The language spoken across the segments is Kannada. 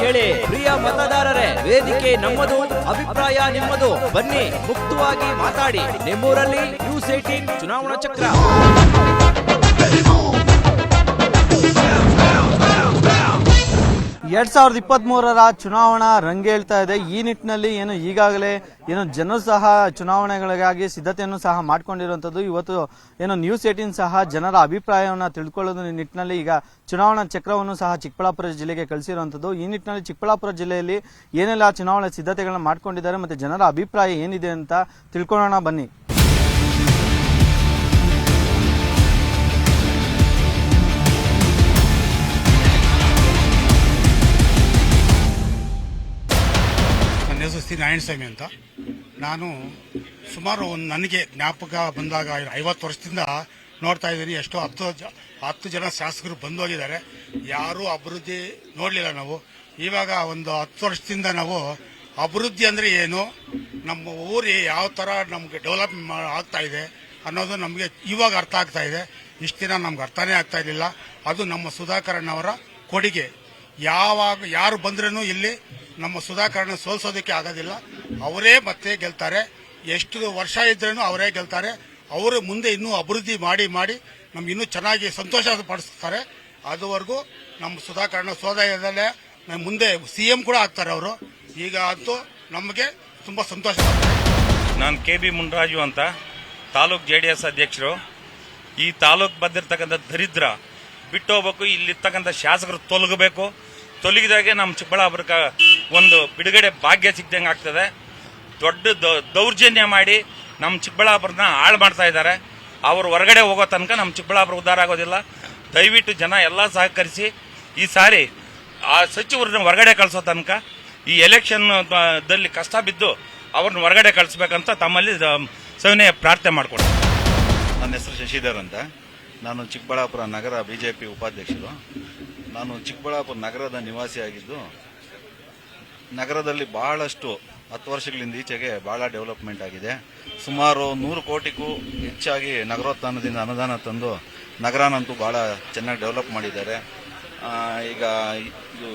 ಕೇಳಿ. ಪ್ರಿಯ ಮತದಾರರೇ, ವೇದಿಕೆ ನಮ್ಮದು, ಅಭಿಪ್ರಾಯ ನಿಮ್ಮದು. ಬನ್ನಿ ಮುಕ್ತವಾಗಿ ಮಾತಾಡಿ. ನಿಮ್ಮೂರಲ್ಲಿ ನ್ಯೂಸ್ 18 ಚುನಾವಣಾ ಚಕ್ರ. 2023 ಚುನಾವಣಾ ರಂಗೇಳ್ತಾ ಇದೆ. ಈ ನಿಟ್ಟಿನಲ್ಲಿ ಈಗಾಗಲೇ ಜನರು ಸಹ ಚುನಾವಣೆಗಳಿಗಾಗಿ ಸಿದ್ಧತೆಯನ್ನು ಸಹ ಮಾಡಿಕೊಂಡಿರುವಂತದ್ದು. ಇವತ್ತು ನ್ಯೂಸ್ 18 ಸಹ ಜನರ ಅಭಿಪ್ರಾಯವನ್ನು ತಿಳ್ಕೊಳ್ಳೋದು ನಿಟ್ಟಿನಲ್ಲಿ ಈಗ ಚುನಾವಣಾ ಚಕ್ರವನ್ನು ಸಹ ಚಿಕ್ಕಬಳ್ಳಾಪುರ ಜಿಲ್ಲೆಗೆ ಕಳಿಸಿರುವಂತದ್ದು. ಈ ನಿಟ್ಟಿನಲ್ಲಿ ಚಿಕ್ಕಬಳ್ಳಾಪುರ ಜಿಲ್ಲೆಯಲ್ಲಿ ಏನೆಲ್ಲ ಚುನಾವಣಾ ಸಿದ್ಧತೆಗಳನ್ನ ಮಾಡ್ಕೊಂಡಿದ್ದಾರೆ ಮತ್ತೆ ಜನರ ಅಭಿಪ್ರಾಯ ಏನಿದೆ ಅಂತ ತಿಳ್ಕೊಳ್ಳೋಣ ಬನ್ನಿ. ನಾರಾಯಣಸ್ವಾಮಿ ಅಂತ. ನಾನು ಸುಮಾರು ನನಗೆ ಜ್ಞಾಪಕ ಬಂದಾಗ 50 ವರ್ಷದಿಂದ ನೋಡ್ತಾ ಇದ್ದೀನಿ. ಎಷ್ಟೋ 10 ಜನ ಶಾಸಕರು ಬಂದು ಹೋಗಿದ್ದಾರೆ. ಯಾರೂ ಅಭಿವೃದ್ಧಿ ನೋಡಲಿಲ್ಲ ನಾವು. ಇವಾಗ ಒಂದು 10 ವರ್ಷದಿಂದ ನಾವು ಅಭಿವೃದ್ಧಿ ಅಂದರೆ ಏನು, ನಮ್ಮ ಊರು ಯಾವ ಥರ ನಮಗೆ ಡೆವಲಪ್ ಆಗ್ತಾ ಇದೆ ಅನ್ನೋದು ನಮಗೆ ಇವಾಗ ಅರ್ಥ ಆಗ್ತಾ ಇದೆ. ಇಷ್ಟು ದಿನ ನಮ್ಗೆ ಅರ್ಥನೇ ಆಗ್ತಾ ಇರಲಿಲ್ಲ. ಅದು ನಮ್ಮ ಸುಧಾಕರಣ್ಣವರ ಕೊಡುಗೆ. ಯಾರು ಬಂದ್ರೂ ಇಲ್ಲಿ ನಮ್ಮ ಸುಧಾಕರಣ ಸೋಲ್ಸೋದಕ್ಕೆ ಆಗೋದಿಲ್ಲ. ಅವರೇ ಮತ್ತೆ ಗೆಲ್ತಾರೆ. ಎಷ್ಟು ವರ್ಷ ಇದ್ರೂ ಅವರೇ ಗೆಲ್ತಾರೆ. ಅವರು ಮುಂದೆ ಇನ್ನೂ ಅಭಿವೃದ್ಧಿ ಮಾಡಿ ನಮ್ಗೆ ಇನ್ನೂ ಚೆನ್ನಾಗಿ ಸಂತೋಷ ಪಡಿಸ್ತಾರೆ. ಅದುವರೆಗೂ ನಮ್ಮ ಸುಧಾಕರಣ ಸೋದಯದಲ್ಲೇ ಮುಂದೆ CM ಕೂಡ ಆಗ್ತಾರೆ ಅವರು. ಈಗ ಅಂತೂ ನಮಗೆ ತುಂಬ ಸಂತೋಷ. ನಾನು KB ಮುನ್ರಾಜು ಅಂತ, ತಾಲೂಕ್ JDS ಅಧ್ಯಕ್ಷರು. ಈ ತಾಲೂಕ್ ಬಂದಿರತಕ್ಕಂಥ ದರಿದ್ರ ಬಿಟ್ಟು ಹೋಗ್ಬೇಕು. ಇಲ್ಲಿರ್ತಕ್ಕಂಥ ಶಾಸಕರು ತೊಲಗಿದಾಗೆ ನಮ್ಮ ಚಿಕ್ಕಬಳ್ಳಾಪುರಕ್ಕೆ ಒಂದು ಬಿಡುಗಡೆ ಭಾಗ್ಯ ಸಿಗ್ದಂಗೆ ಆಗ್ತದೆ. ದೊಡ್ಡ ದೌರ್ಜನ್ಯ ಮಾಡಿ ನಮ್ಮ ಚಿಕ್ಕಬಳ್ಳಾಪುರನ ಹಾಳು ಮಾಡ್ತಾ ಇದ್ದಾರೆ. ಅವರು ಹೊರಗಡೆ ಹೋಗೋ ತನಕ ನಮ್ಮ ಚಿಕ್ಕಬಳ್ಳಾಪುರ ಉದ್ಧಾರ ಆಗೋದಿಲ್ಲ. ದಯವಿಟ್ಟು ಜನ ಎಲ್ಲ ಸಹಕರಿಸಿ ಈ ಸಾರಿ ಆ ಸಚಿವರನ್ನ ಹೊರಗಡೆ ಕಳಿಸೋ ತನಕ ಈ ಎಲೆಕ್ಷನ್ ದಲ್ಲಿ ಕಷ್ಟ ಬಿದ್ದು ಅವ್ರನ್ನ ಹೊರಗಡೆ ಕಳಿಸ್ಬೇಕಂತ ತಮ್ಮಲ್ಲಿ ಸವಿನಯ ಪ್ರಾರ್ಥನೆ ಮಾಡಿಕೊಡ್ತೀನಿ. ನನ್ನ ಹೆಸರು ಶಶಿಧರ್ ಅಂತ. ನಾನು ಚಿಕ್ಕಬಳ್ಳಾಪುರ ನಗರ BJP ಉಪಾಧ್ಯಕ್ಷರು. ನಾನು ಚಿಕ್ಕಬಳ್ಳಾಪುರ ನಗರದ ನಿವಾಸಿಯಾಗಿದ್ದು, ನಗರದಲ್ಲಿ ಬಹಳಷ್ಟು 10 ವರ್ಷಗಳಿಂದ ಈಚೆಗೆ ಬಹಳ ಡೆವಲಪ್ಮೆಂಟ್ ಆಗಿದೆ. ಸುಮಾರು 100 ಕೋಟಿಗೂ ಹೆಚ್ಚಾಗಿ ನಗರೋತ್ಥಾನದಿಂದ ಅನುದಾನ ತಂದು ನಗರನಂತೂ ಬಹಳ ಚೆನ್ನಾಗಿ ಡೆವಲಪ್ ಮಾಡಿದ್ದಾರೆ. ಈಗ ಇದು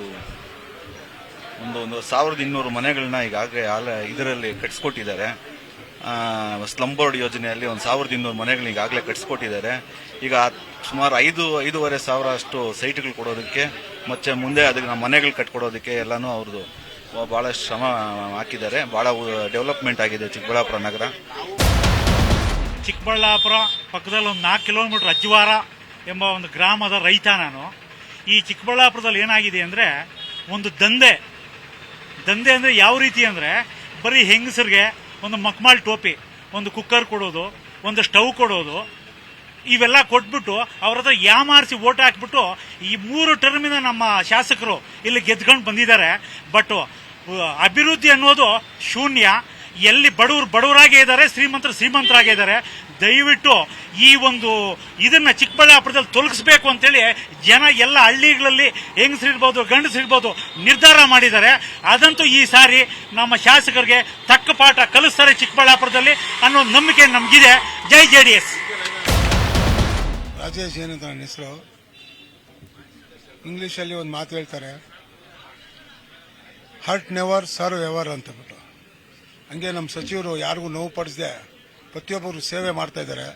ಒಂದು 1200 ಮನೆಗಳನ್ನ ಈಗಾಗಲೇ ಇದರಲ್ಲಿ ಕಟ್ಟಿಸ್ಕೊಟ್ಟಿದ್ದಾರೆ. ಸ್ಲಮ್ ಬೋರ್ಡ್ ಯೋಜನೆಯಲ್ಲಿ 1200 ಮನೆಗಳು ಈಗಾಗಲೇ ಕಟ್ಟಿಸ್ಕೊಟ್ಟಿದ್ದಾರೆ. ಈಗ ಸುಮಾರು 5-5.5 ಸಾವಿರ ಅಷ್ಟು ಸೈಟ್ಗಳು ಕೊಡೋದಕ್ಕೆ ಮತ್ತೆ ಮುಂದೆ ಅದಕ್ಕೆ ಮನೆಗಳು ಕಟ್ಕೊಡೋದಕ್ಕೆ ಎಲ್ಲಾನು ಅವ್ರದ್ದು ಬಹಳ ಶ್ರಮ ಹಾಕಿದ್ದಾರೆ. ಬಹಳ ಡೆವಲಪ್ಮೆಂಟ್ ಆಗಿದೆ ಚಿಕ್ಕಬಳ್ಳಾಪುರ ನಗರ. ಚಿಕ್ಕಬಳ್ಳಾಪುರ ಪಕ್ಕದಲ್ಲಿ ಒಂದು 4 ಕಿಲೋಮೀಟರ್ ಅಜ್ವಾರ ಎಂಬ ಒಂದು ಗ್ರಾಮದ ರೈತ ನಾನು. ಈ ಚಿಕ್ಕಬಳ್ಳಾಪುರದಲ್ಲಿ ಏನಾಗಿದೆ ಅಂದರೆ ಒಂದು ದಂಧೆ ಅಂದರೆ ಯಾವ ರೀತಿ ಅಂದರೆ ಬರೀ ಹೆಂಗಸರಿಗೆ ಒಂದು ಮಕ್ಮಾಲ್ ಟೋಪಿ, ಒಂದು ಕುಕ್ಕರ್ ಕೊಡೋದು, ಒಂದು ಸ್ಟವ್ ಕೊಡೋದು, ಇವೆಲ್ಲ ಕೊಟ್ಬಿಟ್ಟು ಅವ್ರ ಹತ್ರ ಯಾಮಾರಿಸಿ ಓಟ್ ಹಾಕ್ಬಿಟ್ಟು ಈ 3 ಟರ್ಮಿನ ನಮ್ಮ ಶಾಸಕರು ಇಲ್ಲಿ ಗೆದ್ಕೊಂಡು ಬಂದಿದ್ದಾರೆ. ಬಟ್ ಅಭಿವೃದ್ಧಿ ಅನ್ನೋದು ಶೂನ್ಯ. ಎಲ್ಲಿ ಬಡವರಾಗೇ ಇದ್ದಾರೆ, ಶ್ರೀಮಂತರಾಗೇ ಇದ್ದಾರೆ. ದಯವಿಟ್ಟು ಈ ಒಂದು ಇದನ್ನ ಚಿಕ್ಕಬಳ್ಳಾಪುರದಲ್ಲಿ ತೊಲಗಿಸ್ಬೇಕು ಅಂತೇಳಿ ಜನ ಎಲ್ಲ ಹಳ್ಳಿಗಳಲ್ಲಿ ಹೆಂಗಸರಿರ್ಬೋದು ಗಂಡಸರಿರ್ಬೋದು ನಿರ್ಧಾರ ಮಾಡಿದ್ದಾರೆ. ಅದಂತೂ ಈ ಸಾರಿ ನಮ್ಮ ಶಾಸಕರಿಗೆ ತಕ್ಕ ಪಾಠ ಕಲಿಸ್ತಾರೆ ಚಿಕ್ಕಬಳ್ಳಾಪುರದಲ್ಲಿ ಅನ್ನೋ ನಂಬಿಕೆ ನಮಗಿದೆ. ಜೈ JDS. ರಾಜೇಶ್ ಏನಂತ ನನ್ನ ಹೆಸರು. ಇಂಗ್ಲಿಷಲ್ಲಿ ಒಂದು ಮಾತು ಹೇಳ್ತಾರೆ, ಹರ್ಟ್ ನೆವರ್ ಸರ್ವ್ ಎವರ್ ಅಂತ ಬಿಟ್ಟು. ಹಂಗೆ ನಮ್ಮ ಸಚಿವರು ಯಾರಿಗೂ ನೋವು ಪಡಿಸದೆ ಪ್ರತಿಯೊಬ್ಬರು ಸೇವೆ ಮಾಡ್ತಾ ಇದ್ದಾರೆ.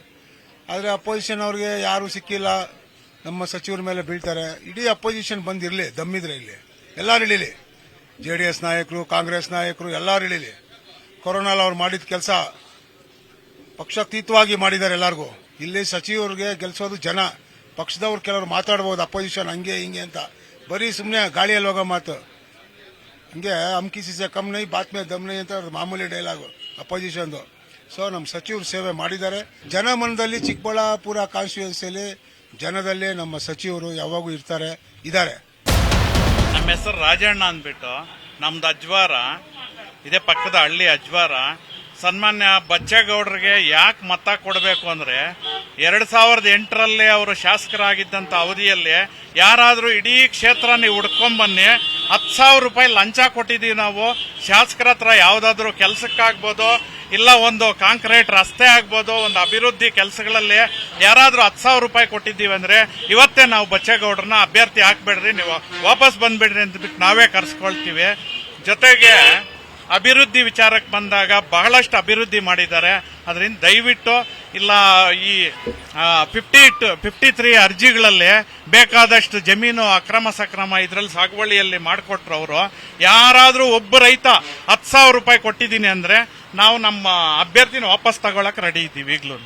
ಆದರೆ ಅಪೋಸಿಷನ್ ಅವ್ರಿಗೆ ಯಾರು ಸಿಕ್ಕಿಲ್ಲ, ನಮ್ಮ ಸಚಿವರ ಮೇಲೆ ಬೀಳ್ತಾರೆ. ಇಡೀ ಅಪೋಸಿಷನ್ ಬಂದಿರಲಿ, ದಮ್ಮಿದ್ರೆ ಇಲ್ಲಿ ಎಲ್ಲರೂ ಇಳಿಲಿ. JDS ನಾಯಕರು, ಕಾಂಗ್ರೆಸ್ ನಾಯಕರು ಎಲ್ಲರೂ ಇಳಿಲಿ. ಕೊರೋನಾಲ್ ಅವ್ರು ಮಾಡಿದ ಕೆಲಸ ಪಕ್ಷಾತೀತವಾಗಿ ಮಾಡಿದ್ದಾರೆ ಎಲ್ಲರಿಗೂ. ಇಲ್ಲಿ ಸಚಿವರಿಗೆ ಗೆಲ್ಸೋದು ಜನ. ಪಕ್ಷದವ್ರು ಕೆಲವರು ಮಾತಾಡಬಹುದು ಅಪೋಸಿಷನ್ ಹಂಗೆ ಹಿಂಗೆ ಅಂತ, ಬರೀ ಸುಮ್ಮನೆ ಗಾಳಿಯಲ್ಲಿ ಹೋಗೋ ಮಾತು. ಹಂಗೆ ಅಮ್ಕಿ ಸಿಸೆ ಕಮ್ ನೈ ಬಾತ್ ಮೇ ದಮ್ ನೈ ಅಂತ ಮಾಮೂಲಿ ಡೈಲಾಗು ಅಪೋಸಿಷನ್ದು. ಸೊ ನಮ್ಮ ಸಚಿವರು ಸೇವೆ ಮಾಡಿದ್ದಾರೆ. ಜನ ಮನದಲ್ಲಿ ಚಿಕ್ಕಬಳ್ಳಾಪುರ ಕಾನ್ಸ್ಟಿಟ್ಯೂನ್ಸಿಯಲ್ಲಿ ಜನದಲ್ಲಿ ನಮ್ಮ ಸಚಿವರು ಯಾವಾಗೂ ಇದ್ದಾರೆ. ನಮ್ಮ ಹೆಸರು ರಾಜಣ್ಣ ಅಂದ್ಬಿಟ್ಟು, ನಮ್ದು ಅಜ್ವಾರ, ಇದೇ ಪಕ್ಕದ ಹಳ್ಳಿ ಅಜ್ವಾರ. ಸನ್ಮಾನ್ಯ ಬಚ್ಚೇಗೌಡರಿಗೆ ಯಾಕೆ ಮತ ಕೊಡಬೇಕು ಅಂದ್ರೆ 2008ರಲ್ಲಿ ಅವರು ಶಾಸಕರಾಗಿದ್ದಂಥ ಅವಧಿಯಲ್ಲಿ ಯಾರಾದರೂ ಇಡೀ ಕ್ಷೇತ್ರ ನೀವು ಹುಡ್ಕೊಂಬನ್ನಿ, 10,000 ರೂಪಾಯಿ ಲಂಚ ಕೊಟ್ಟಿದ್ದೀವಿ ನಾವು ಶಾಸಕರ ಹತ್ರ. ಯಾವುದಾದ್ರೂ ಕೆಲಸಕ್ಕಾಗ್ಬೋದು, ಇಲ್ಲ ಒಂದು ಕಾಂಕ್ರೀಟ್ ರಸ್ತೆ ಆಗ್ಬೋದು, ಒಂದು ಅಭಿವೃದ್ಧಿ ಕೆಲಸಗಳಲ್ಲಿ ಯಾರಾದ್ರೂ 10,000 ರೂಪಾಯಿ ಕೊಟ್ಟಿದ್ದೀವಿ ಅಂದ್ರೆ ಇವತ್ತೇ ನಾವು ಬಚ್ಚೇಗೌಡರನ್ನ ಅಭ್ಯರ್ಥಿ ಹಾಕ್ಬೇಡ್ರಿ, ನೀವು ವಾಪಸ್ ಬಂದ್ಬಿಡ್ರಿ ಅಂತ ಬಿಟ್ಟು ನಾವೇ ಕರ್ಸ್ಕೊಳ್ತೀವಿ. ಜೊತೆಗೆ ಅಭಿವೃದ್ಧಿ ವಿಚಾರಕ್ಕೆ ಬಂದಾಗ ಬಹಳಷ್ಟು ಅಭಿವೃದ್ಧಿ ಮಾಡಿದ್ದಾರೆ. ಅದರಿಂದ ದಯವಿಟ್ಟು ಇಲ್ಲ ಈ 53 ಅರ್ಜಿಗಳಲ್ಲಿ ಬೇಕಾದಷ್ಟು ಜಮೀನು ಅಕ್ರಮ ಸಕ್ರಮ ಇದರಲ್ಲಿ ಸಾಗುವಳಿಯಲ್ಲಿ ಮಾಡಿಕೊಟ್ರು ಅವರು. ಯಾರಾದರೂ ಒಬ್ಬ ರೈತ 10,000 ರೂಪಾಯಿ ಕೊಟ್ಟಿದ್ದೀನಿ ಅಂದ್ರೆ ನಾವು ನಮ್ಮ ಅಭ್ಯರ್ಥಿನ ವಾಪಸ್ ತಗೊಳಕ್ ರೆಡಿ ಇದ್ದೀವಿ ಈಗಲೂ.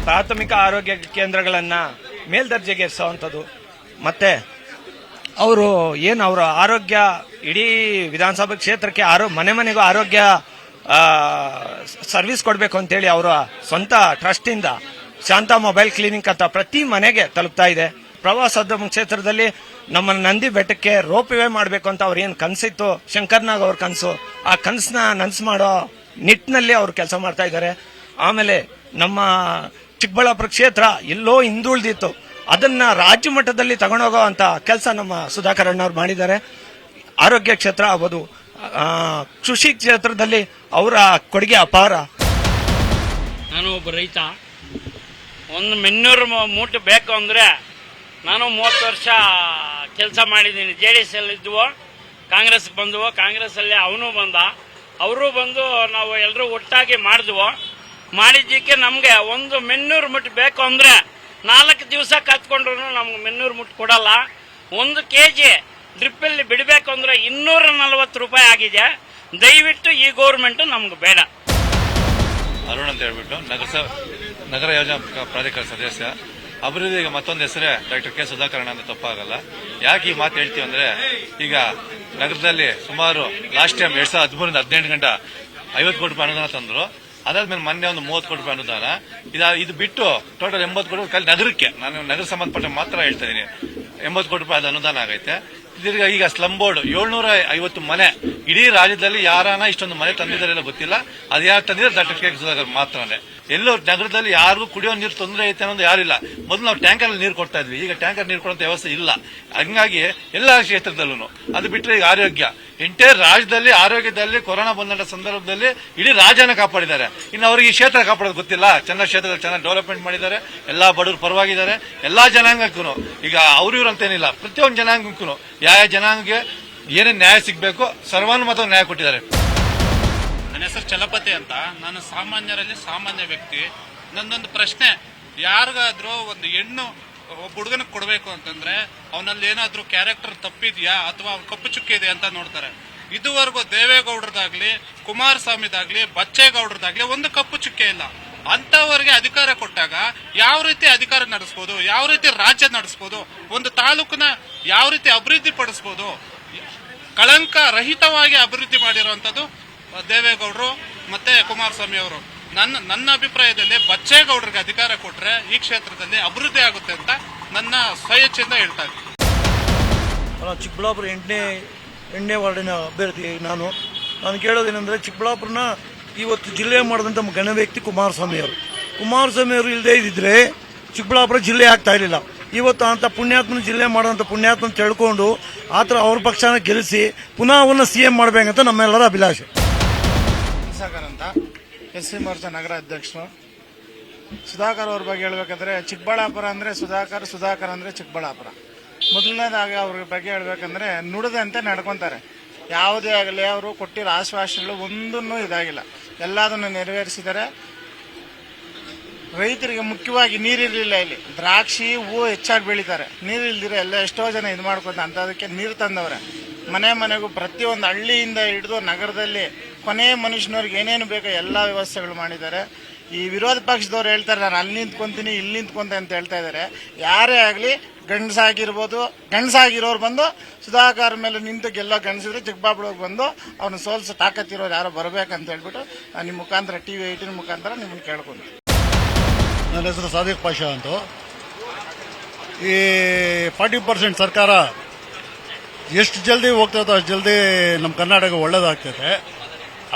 ಪ್ರಾಥಮಿಕ ಆರೋಗ್ಯ ಕೇಂದ್ರಗಳನ್ನ ಮೇಲ್ದರ್ಜೆಗೇರಿಸುವಂಥದ್ದು, ಮತ್ತೆ ಅವರು ಏನು ಅವರ ಆರೋಗ್ಯ ಇಡೀ ವಿಧಾನಸಭಾ ಕ್ಷೇತ್ರಕ್ಕೆ ಮನೆ ಮನೆಗೂ ಆರೋಗ್ಯ ಸರ್ವಿಸ್ ಕೊಡಬೇಕು ಅಂತೇಳಿ ಅವರ ಸ್ವಂತ ಟ್ರಸ್ಟಿಂದ ಶಾಂತ ಮೊಬೈಲ್ ಕ್ಲಿನಿಕ್ ಅಂತ ಪ್ರತಿ ಮನೆಗೆ ತಲುಪ್ತಾ ಇದೆ. ಪ್ರವಾಸೋದ್ಯಮ ಕ್ಷೇತ್ರದಲ್ಲಿ ನಮ್ಮ ನಂದಿ ಬೆಟ್ಟಕ್ಕೆ ರೋಪ್ ವೇ ಮಾಡಬೇಕು ಅಂತ ಅವ್ರ ಏನು ಕನಸಿತ್ತು, ಶಂಕರ್ನಾಗ್ ಅವ್ರ ಕನಸು, ಆ ಕನಸನ್ನ ನನಸು ಮಾಡೋ ನಿಟ್ಟಿನಲ್ಲಿ ಅವರು ಕೆಲಸ ಮಾಡ್ತಾ ಇದ್ದಾರೆ. ಆಮೇಲೆ ನಮ್ಮ ಚಿಕ್ಕಬಳ್ಳಾಪುರ ಕ್ಷೇತ್ರ ಎಲ್ಲೋ ಹಿಂದುಳಿದಿತ್ತು, ಅದನ್ನ ರಾಜ್ಯ ಮಟ್ಟದಲ್ಲಿ ತಗೊಂಡೋಗೋ ಅಂತ ಕೆಲಸ ನಮ್ಮ ಸುಧಾಕರ್ ಅಣ್ಣವ್ರು ಮಾಡಿದ್ದಾರೆ. ಆರೋಗ್ಯ ಕ್ಷೇತ್ರ ಆಗ್ಬೋದು, ಕೃಷಿ ಕ್ಷೇತ್ರದಲ್ಲಿ ಅವರ ಕೊಡುಗೆ ಅಪಾರ. ನಾನು ಒಬ್ಬ ರೈತ. ಒಂದು 200 ಮೂಟೆ ಬೇಕು ಅಂದ್ರೆ ನಾನು 30 ವರ್ಷ ಕೆಲಸ ಮಾಡಿದ್ದೀನಿ. JDS ಅಲ್ಲಿ ಇದ್ವು, ಕಾಂಗ್ರೆಸ್ ಬಂದವು, ಕಾಂಗ್ರೆಸ್ ಅಲ್ಲಿ ಅವನು ಬಂದ, ಅವರು ಬಂದು ನಾವು ಎಲ್ಲರೂ ಒಟ್ಟಾಗಿ ಮಾಡಿದ್ವು. ಮಾಡಿದ್ದಕ್ಕೆ ನಮ್ಗೆ ಒಂದು 200 ಮೂಟೆ ಬೇಕು ಅಂದ್ರೆ 4 ದಿವಸ ಕತ್ಕೊಂಡ್ರು ನಮ್ಗೆ 200 ಮೂಟೆ ಕೊಡಲ್ಲ. 1 kg ಡ್ರಿಪ್ಪಲ್ಲಿ ಬಿಡಬೇಕು ಅಂದ್ರೆ 240 ರೂಪಾಯಿ ಆಗಿದೆ. ದಯವಿಟ್ಟು ಈ ಗೌರ್ಮೆಂಟ್ ನಮ್ಗೆ ಬೇಡ. ಅರುಣ್ ಅಂತ ಹೇಳ್ಬಿಟ್ಟು ನಗರ ಯೋಜನಾ ಪ್ರಾಧಿಕಾರ ಸದಸ್ಯ. ಅಭಿವೃದ್ಧಿಗೆ ಮತ್ತೊಂದು ಹೆಸರೇ ಡಾಕ್ಟರ್ ಕೆ ಸುಧಾಕರ್ ಅಂತ ತಪ್ಪಾಗಲ್ಲ. ಯಾಕೆ ಈ ಮಾತು ಹೇಳ್ತೀವಿ ಅಂದ್ರೆ, ಈಗ ನಗರದಲ್ಲಿ ಸುಮಾರು ಲಾಸ್ಟ್ ಟೈಮ್ 2013-18 ಗಂಟ 50 ಕೋಟಿ ರೂಪಾಯಿ ಅನುದಾನ ತಂದ್ರು. ಅದಾದ್ಮೇಲೆ ಮೊನ್ನೆ ಒಂದು 30 ಕೋಟಿ ರೂಪಾಯಿ ಅನುದಾನ. ಇದು ಬಿಟ್ಟು ಟೋಟಲ್ 80 ಕೋಟಿ ರೂಪಾಯಿ ನಗರಕ್ಕೆ, ನಾನು ನಗರ ಸಂಬಂಧಪಟ್ಟ ಮಾತ್ರ ಹೇಳ್ತಾ ಇದೀನಿ, 80 ಕೋಟಿ ರೂಪಾಯಿ ಅನುದಾನ ಆಗೈತೆ. ಈಗ ಸ್ಲಮ್ ಬೋರ್ಡ್ 750 ಮನೆ ಇಡೀ ರಾಜ್ಯದಲ್ಲಿ ಯಾರಾನ ಇಷ್ಟೊಂದು ಮನೆ ತಂದಿದ್ದಾರೆಲ್ಲ ಗೊತ್ತಿಲ್ಲ. ಅದು ಯಾರು ತಂದಿದ್ದಾರೆ ಡಾಕ್ಟರ್ ಕೆ ಸುಧಾಕರ್ ಮಾತ್ರನೇ. ಎಲ್ಲೋ ನಗರದಲ್ಲಿ ಯಾರಿಗೂ ಕುಡಿಯೋ ನೀರು ತೊಂದರೆ ಐತೆ ಅನ್ನೋದು ಯಾರಿಲ್ಲ. ಮೊದಲು ನಾವು ಟ್ಯಾಂಕರ್ ನೀರು ಕೊಡ್ತಾ ಇದ್ವಿ, ಈಗ ಟ್ಯಾಂಕರ್ ನೀರು ಕೊಡುವಂತ ವ್ಯವಸ್ಥೆ ಇಲ್ಲ. ಹಂಗಾಗಿ ಎಲ್ಲಾ ಕ್ಷೇತ್ರದಲ್ಲೂ ಅದು ಬಿಟ್ಟರೆ ಈಗ ಆರೋಗ್ಯ, ಎಂಟೈರ್ ರಾಜ್ಯದಲ್ಲಿ ಆರೋಗ್ಯದಲ್ಲಿ ಕೊರೋನಾ ಬಂದ ಸಂದರ್ಭದಲ್ಲಿ ಇಡೀ ರಾಜ್ಯನ ಕಾಪಾಡಿದ್ದಾರೆ. ಇನ್ನು ಅವರಿಗೆ ಈ ಕ್ಷೇತ್ರ ಕಾಪಾಡೋದು ಗೊತ್ತಿಲ್ಲ. ಚೆನ್ನಾಗಿ ಕ್ಷೇತ್ರದಲ್ಲಿ ಚೆನ್ನಾಗಿ ಡೆವಲಪ್ಮೆಂಟ್ ಮಾಡಿದ್ದಾರೆ, ಎಲ್ಲಾ ಬಡವರು ಪರವಾಗಿದ್ದಾರೆ. ಎಲ್ಲಾ ಜನಾಂಗಕ್ಕೂ ಈಗ ಇವ್ರು ಅಂತೇನಿಲ್ಲ, ಪ್ರತಿಯೊಂದು ಜನಾಂಗಕ್ಕೂ ಯಾವ ಜನಾಂಗಕ್ಕೆ ಏನೇನು ನ್ಯಾಯ ಸಿಗಬೇಕು ಸರ್ವಾನುಮತ ನ್ಯಾಯ ಕೊಟ್ಟಿದ್ದಾರೆ. ನನ್ನ ಹೆಸರು ಚಲಪತಿ ಅಂತ. ನಾನು ಸಾಮಾನ್ಯರಲ್ಲಿ ಸಾಮಾನ್ಯ ವ್ಯಕ್ತಿ. ನನ್ನೊಂದು ಪ್ರಶ್ನೆ, ಯಾರಿಗಾದ್ರೂ ಒಂದು ಹೆಣ್ಣು ಒಬ್ಬ ಹುಡುಗನಿಗೆ ಕೊಡಬೇಕು ಅಂತಂದ್ರೆ ಅವನಲ್ಲಿ ಏನಾದ್ರೂ ಕ್ಯಾರೆಕ್ಟರ್ ತಪ್ಪಿದ್ಯಾ ಅಥವಾ ಕಪ್ಪು ಚುಕ್ಕೆ ಇದೆ ಅಂತ ನೋಡ್ತಾರೆ. ಇದುವರೆಗೂ ದೇವೇಗೌಡರದಾಗ್ಲಿ, ಕುಮಾರಸ್ವಾಮಿದಾಗ್ಲಿ, ಬಚ್ಚೇಗೌಡರದಾಗ್ಲಿ ಒಂದು ಕಪ್ಪು ಚುಕ್ಕೆ ಇಲ್ಲ. ಅಂತವರಿಗೆ ಅಧಿಕಾರ ಕೊಟ್ಟಾಗ ಯಾವ ರೀತಿ ಅಧಿಕಾರ ನಡೆಸಬಹುದು, ಯಾವ ರೀತಿ ರಾಜ್ಯ ನಡೆಸಬಹುದು, ಒಂದು ತಾಲೂಕನ್ನ ಯಾವ ರೀತಿ ಅಭಿವೃದ್ಧಿ ಪಡಿಸಬಹುದು, ಕಳಂಕ ರಹಿತವಾಗಿ ಅಭಿವೃದ್ಧಿ ಮಾಡಿರುವಂತದ್ದು ದೇವೇಗೌಡರು ಮತ್ತೆ ಕುಮಾರಸ್ವಾಮಿ ಅವರು. ನನ್ನ ಅಭಿಪ್ರಾಯದಲ್ಲಿ ಬಚ್ಚೇಗೌಡರಿಗೆ ಅಧಿಕಾರ ಕೊಟ್ರೆ ಈ ಕ್ಷೇತ್ರದಲ್ಲಿ ಅಭಿವೃದ್ಧಿ ಆಗುತ್ತೆ ಅಂತ ನನ್ನ ಸ್ವಇಚ್ಛೆಯಿಂದ ಹೇಳ್ತಾ ಇದ್ದೀನಿ. ಚಿಕ್ಕಬಳ್ಳಾಪುರ 8ನೇ ವಾರ್ಡಿನ ಅಭ್ಯರ್ಥಿ ನಾನು ಕೇಳೋದೇನೆಂದ್ರೆ, ಚಿಕ್ಕಬಳ್ಳಾಪುರನ ಇವತ್ತು ಜಿಲ್ಲೆ ಮಾಡಿದಂಥ ಗಣ್ಯ ವ್ಯಕ್ತಿ ಕುಮಾರಸ್ವಾಮಿ ಅವರು ಇಲ್ಲದೆ ಇದ್ದಿದ್ರೆ ಚಿಕ್ಕಬಳ್ಳಾಪುರ ಜಿಲ್ಲೆ ಆಗ್ತಾ ಇರಲಿಲ್ಲ. ಇವತ್ತು ಅಂತ ಪುಣ್ಯಾತ್ಮನ ಜಿಲ್ಲೆ ಮಾಡೋಂಥ ಪುಣ್ಯಾತ್ಮನ ತಿಳ್ಕೊಂಡು ಆತರ ಅವ್ರ ಪಕ್ಷನ ಗೆಲ್ಲಿಸಿ ಪುನಃ ಅವನ್ನ CM ಮಾಡಬೇಕಂತ ನಮ್ಮೆಲ್ಲರ ಅಭಿಲಾಷೆ. ಸುಧಾಕರ್ ಅಂತ, SC ಮೋರ್ಚಾ ನಗರ ಅಧ್ಯಕ್ಷರು. ಸುಧಾಕರ್ ಅವ್ರ ಬಗ್ಗೆ ಹೇಳ್ಬೇಕಂದ್ರೆ, ಚಿಕ್ಕಬಳ್ಳಾಪುರ ಅಂದ್ರೆ ಸುಧಾಕರ್ ಅಂದ್ರೆ ಚಿಕ್ಕಬಳ್ಳಾಪುರ. ಮೊದಲನೇದಾಗಿ ಅವ್ರ ಬಗ್ಗೆ ಹೇಳ್ಬೇಕಂದ್ರೆ, ನುಡಿದಂತೆ ನಡ್ಕೊಂತಾರೆ. ಯಾವುದೇ ಆಗಲಿ ಅವರು ಕೊಟ್ಟಿರೋ ಆಶ್ವಾಸನೆಗಳು ಒಂದನ್ನು ಇದಾಗಿಲ್ಲ, ಎಲ್ಲದನ್ನು ನೆರವೇರಿಸಿದ್ದಾರೆ. ರೈತರಿಗೆ ಮುಖ್ಯವಾಗಿ ನೀರಿರಲಿಲ್ಲ. ಇಲ್ಲಿ ದ್ರಾಕ್ಷಿ ಹೂವು ಹೆಚ್ಚಾಗಿ ಬೆಳೀತಾರೆ, ನೀರಿಲ್ದಿರ ಎಲ್ಲ ಎಷ್ಟೋ ಜನ ಇದು ಮಾಡ್ಕೊಂತ ಅಂತದಕ್ಕೆ ನೀರು ತಂದವ್ರೆ. ಮನೆಗೂ ಪ್ರತಿಯೊಂದು ಹಳ್ಳಿಯಿಂದ ಹಿಡಿದು ನಗರದಲ್ಲಿ ಕೊನೆ ಮನುಷ್ಯನವ್ರಿಗೆ ಏನೇನು ಬೇಕೋ ಎಲ್ಲ ವ್ಯವಸ್ಥೆಗಳು ಮಾಡಿದ್ದಾರೆ. ಈ ವಿರೋಧ ಪಕ್ಷದವ್ರು ಹೇಳ್ತಾರೆ ನಾನು ಅಲ್ಲಿ ನಿಂತ್ಕೊಂತೀನಿ ಇಲ್ಲಿ ನಿಂತ್ಕೊಂತೆ ಅಂತ ಹೇಳ್ತಾ ಇದ್ದಾರೆ. ಯಾರೇ ಆಗಲಿ ಗಂಡಸಾಗಿರೋರು ಬಂದು ಸುಧಾಕರ್ ಮೇಲೆ ನಿಂತು ಗೆಲ್ಲೋ ಗಂಡಸಿದ್ರೆ ಚಿಕ್ಕಬಳ್ಳಾಪುರಕ್ಕೆ ಬಂದು ಅವ್ನ ಸೋಲ್ಸೋ ತಾಕತ್ತಿರೋರು ಯಾರೋ ಬರ್ಬೇಕಂತ ಹೇಳ್ಬಿಟ್ಟು ನಾನು ನಿಮ್ಮ ಮುಖಾಂತರ TV 18 ಮುಖಾಂತರ ನಿಮ್ಮನ್ನು ಕೇಳ್ಕೊಂತೀನಿ. ನನ್ನ ಹೆಸರು ಸಾದಿಕ್ ಪಾಷಾ ಅಂತ. ಈ 40% ಸರ್ಕಾರ ಎಷ್ಟು ಜಲ್ದಿ ಹೋಗ್ತದೋ ಅಷ್ಟು ಜಲ್ದಿ ನಮ್ಮ ಕರ್ನಾಟಕ ಒಳ್ಳೇದಾಗ್ತದೆ.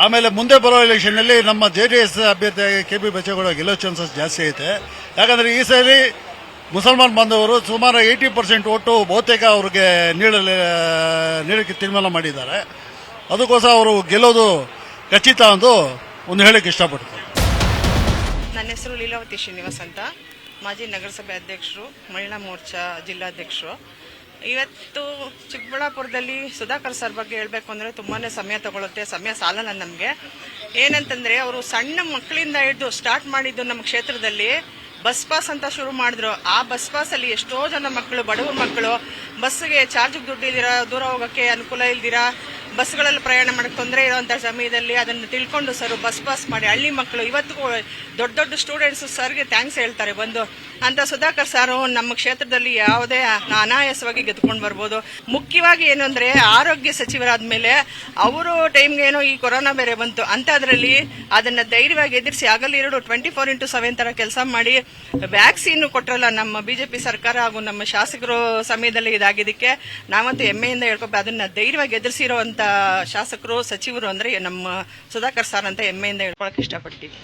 ಆಮೇಲೆ ಮುಂದೆ ಬರೋ ಎಲೆಕ್ಷನ್ನಲ್ಲಿ ನಮ್ಮ JDS ಅಭ್ಯರ್ಥಿಯಾಗಿ KB ಬಚ್ಚೇಗೌಡ ಗೆಲ್ಲೋ ಚಾನ್ಸಸ್ ಜಾಸ್ತಿ ಐತೆ. ಯಾಕಂದರೆ ಈ ಸಾರಿ ಮುಸಲ್ಮಾನ್ ಬಾಂಧವರು ಸುಮಾರು 80% ಓಟು ಬಹುತೇಕ ಅವ್ರಿಗೆ ನೀಡಕ್ಕೆ ತೀರ್ಮಾನ ಮಾಡಿದ್ದಾರೆ. ಅದಕ್ಕೋಸ್ಕರ ಅವರು ಗೆಲ್ಲೋದು ಖಚಿತ ಅಂತ ಒಂದು ಹೇಳಕ್ಕೆ ಇಷ್ಟಪಡ್ತಾರೆ. ನನ್ನ ಹೆಸರು ಲೀಲಾವತಿ ಶ್ರೀನಿವಾಸ್ ಅಂತ, ಮಾಜಿ ನಗರಸಭೆ ಅಧ್ಯಕ್ಷರು, ಮಹಿಳಾ ಮೋರ್ಚಾ ಜಿಲ್ಲಾಧ್ಯಕ್ಷರು. ಇವತ್ತು ಚಿಕ್ಕಬಳ್ಳಾಪುರದಲ್ಲಿ ಸುಧಾಕರ್ ಸರ್ ಬಗ್ಗೆ ಹೇಳಬೇಕು ಅಂದರೆ ತುಂಬಾ ಸಮಯ ತಗೊಳುತ್ತೆ, ಸಮಯ ಸಾಲಲ್ಲ ನಮಗೆ. ಏನಂತಂದರೆ ಅವರು ಸಣ್ಣ ಮಕ್ಕಳಿಂದ ಹಿಡಿದು ಸ್ಟಾರ್ಟ್ ಮಾಡಿದ್ದು ನಮ್ಮ ಕ್ಷೇತ್ರದಲ್ಲಿ ಬಸ್ ಪಾಸ್ ಅಂತ ಶುರು ಮಾಡಿದ್ರು. ಆ ಬಸ್ ಪಾಸಲ್ಲಿ ಎಷ್ಟೋ ಜನ ಮಕ್ಕಳು, ಬಡವ್ರ ಮಕ್ಕಳು, ಬಸ್ಗೆ ಚಾರ್ಜಿಗೆ ದುಡ್ಡು ಇಲ್ದಿರ, ದೂರ ಹೋಗೋಕ್ಕೆ ಅನುಕೂಲ ಇಲ್ದಿರ, ಬಸ್ಗಳಲ್ಲಿ ಪ್ರಯಾಣ ಮಾಡಕ್ಕೆ ತೊಂದರೆ ಇರೋಂಥ ಸಮಯದಲ್ಲಿ ಅದನ್ನು ತಿಳ್ಕೊಂಡು ಸರ್ ಬಸ್ ಪಾಸ್ ಮಾಡಿ ಹಳ್ಳಿ ಮಕ್ಕಳು ಇವತ್ತಿಗೂ ದೊಡ್ಡ ದೊಡ್ಡ ಸ್ಟೂಡೆಂಟ್ಸ್ ಸರ್ಗೆ ಥ್ಯಾಂಕ್ಸ್ ಹೇಳ್ತಾರೆ ಬಂದು. ಅಂತ ಸುಧಾಕರ್ ಸರ್ ನಮ್ಮ ಕ್ಷೇತ್ರದಲ್ಲಿ ಯಾವುದೇ ಅನಾಯಾಸವಾಗಿ ಗೆದ್ಕೊಂಡು ಬರ್ಬೋದು. ಮುಖ್ಯವಾಗಿ ಏನು ಅಂದರೆ ಆರೋಗ್ಯ ಸಚಿವರಾದ ಅವರು ಟೈಮ್ಗೆ ಏನೋ ಈ ಕೊರೋನಾ ಬೇರೆ ಬಂತು ಅಂಥದ್ರಲ್ಲಿ ಅದನ್ನು ಧೈರ್ಯವಾಗಿ ಎದುರಿಸಿ ಹಗಲಿರುಳು 24x7 ಥರ ಕೆಲಸ ಮಾಡಿ ವ್ಯಾಕ್ಸಿನ್ ಕೊಟ್ಟರಲ್ಲ ನಮ್ಮ BJP ಸರ್ಕಾರ ಹಾಗೂ ನಮ್ಮ ಶಾಸಕರು ಸಮಯದಲ್ಲಿ ಇದಾಗಿದ್ದಕ್ಕೆ ನಾವಂತೂ ಹೆಮ್ಮೆಯಿಂದ ಹೇಳ್ಕೊಬೇಕು. ಅದನ್ನ ಧೈರ್ಯವಾಗಿ ಎದುರಿಸಿರುವಂತ ಶಾಸಕರು ಸಚಿವರು ಅಂದ್ರೆ ನಮ್ಮ ಸುಧಾಕರ್ ಸರ್ ಅಂತ ಹೆಮ್ಮೆಯಿಂದ ಹೇಳ್ಕೊಳಕ್ ಇಷ್ಟಪಡ್ತೀವಿ.